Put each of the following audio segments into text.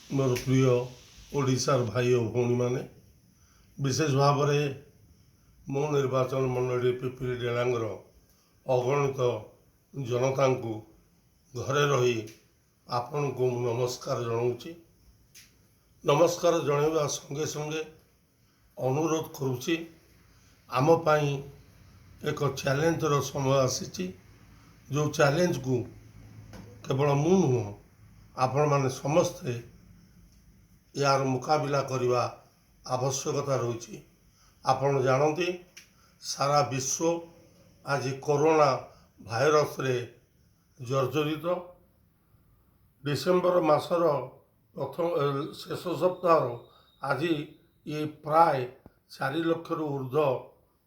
मोर प्रिय ओडिशार भाई और भौणी मैंने विशेष भाव में मो निर्वाचन मंडली पिपिली डेलांगर अगणित जनता को घरे रही आपण को नमस्कार जनाऊँगी। नमस्कार जनवा संगे संगे अनुरोध करुच्ची आम पाई एक चैलेंजर समय आसी जो चैलेंज को केवल मु नुह आपण मैंने समस्ते यार मुकाबिला करने आवश्यकता रही। आपण जानते सारा विश्व आज कोरोना भाइरस रे जर्जरित। डिसेम्बर मासर प्रथम शेष सप्ताह आज ये प्राय 4 लाख ऊर्ध्व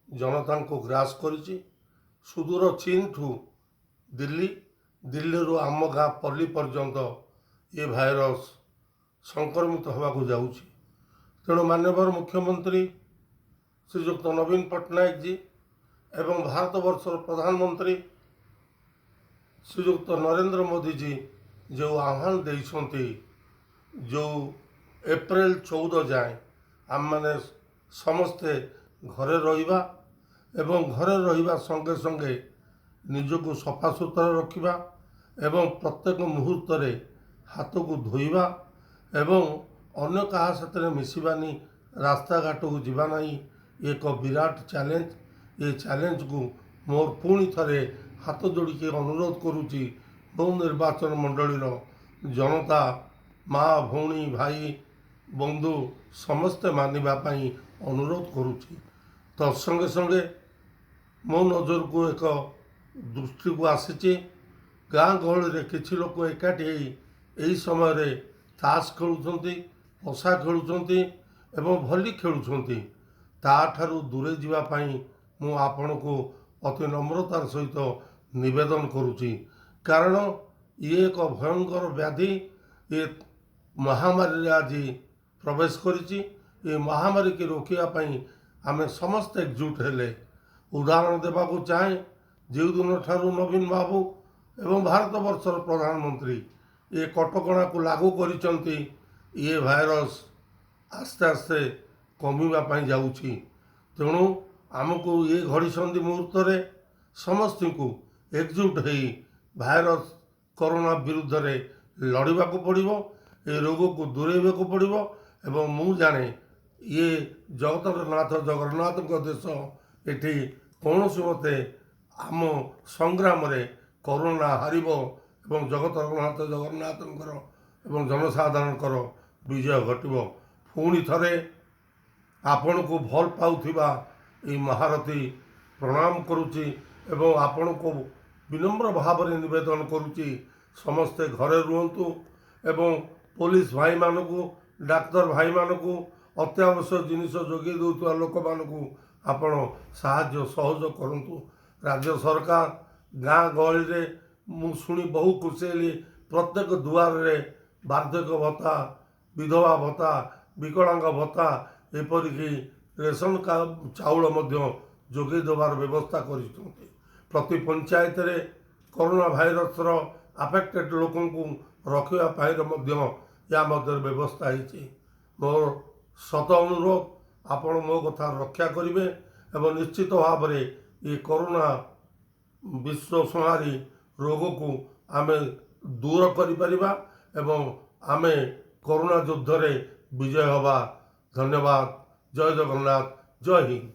जनता को ग्रास करिछि। सुदूर चीन ठू दिल्ली आम गाँ पल्ली पर्यंत ये भाइरस संक्रमित होगाकू जाऊँगी। तेणु माननीय मुख्यमंत्री श्रीजुक्त नवीन पट्टनायक जी एवं भारत वर्षर प्रधानमंत्री श्रीजुक्त नरेंद्र मोदी जी जो आह्वान देइछन्ति जो एप्रिल 14 जाए आम मैंने समस्ते घरे रहिबा एवं घरे रहिबा संगे संगे निजको सफा सुतरा रखिबा एवं प्रत्येक मुहूर्त रे हाथ को धोइबा एवं अन्य कहा साथ मिसबानी रास्ता घाट को जीवा नहीं एक विराट चैलेंज। ये चैलेंज को मोर पुणी थे हाथ जोड़ी अनुरोध करुच्ची मो निर्वाचन मंडलीर जनता माँ भौणी भाई बंधु समस्ते मानवाई अनुरोध करुच्ची। तत्संगे संगे मो नजर को एक दृष्टि को आसी गाँ गहली किसी लोक एकाठी यही समय ताश खेलुंट पशा खेलुंट एवं भली खेलुंट ताठारू दूरे जावाई मु आपण को अति नम्रतार सहित निवेदन करुच्ची। कारण ये एक भयंकर व्याधि ये महामारी आज प्रवेश करिछि। ये महामारी के रोकियापाई आमे समस्त एकजुट हेले। उदाहरण देवाक चाहे जो दिन ठारू नवीन बाबू एवं भारत वर्षर प्रधानमंत्री ये कटकणा को लागू करिसंती ये भाइरस आस्ते आस्ते कमिबा जाऊँगी। तेणु आमको ये घड़ीसंधि मुहूर्त रे समस्त को एकजुट हो भाइरस कोरोना विरुद्ध रे लड़वा को पड़ो। ये रोग को दूरेबा को पड़ो एवं मु जाने ये जगतनाथ जगन्नाथ देश एटी कौन मते आम संग्राम रे कोरोना हारिब एवं जगतनाथ जगन्नाथ एवं जनसाधारण विजय घटब। पुणी थे आपण को भल पाउथिबा ये महारथी प्रणाम करुच्ची एवं आपण को विनम्र भाव में निवेदन करुच्ची समस्ते घरे रुहतु एवं पुलिस भाई मान को डाक्तर भाई मान को अत्यावश्यक जिनिस जोगे दौरा लोक मान आपण साहाय्य सहयोग करंतु। राज्य सरकार गाँ गहली रे मु शुणी बहु खुशी हेली प्रत्येक दुआर रे वार्धक्य भत्ता विधवा भत्ता विकलांग भत्ता एपरिकी रेशन चाउल जोगे देवार व्यवस्था कर प्रति पंचायत रे कोरोना भाइरस अफेक्टेड लोक रखापी या व्यवस्था है। मोर शत अनुरोध आपण मो कथा रक्षा करेंगे एवं निश्चित भाव में ये कोरोना विश्व संहारी रोग को आमे दूर करिपरिबा एवं आमे कोरोना युद्ध रे विजय हवा। धन्यवाद। जय जगन्नाथ। जय हिंद।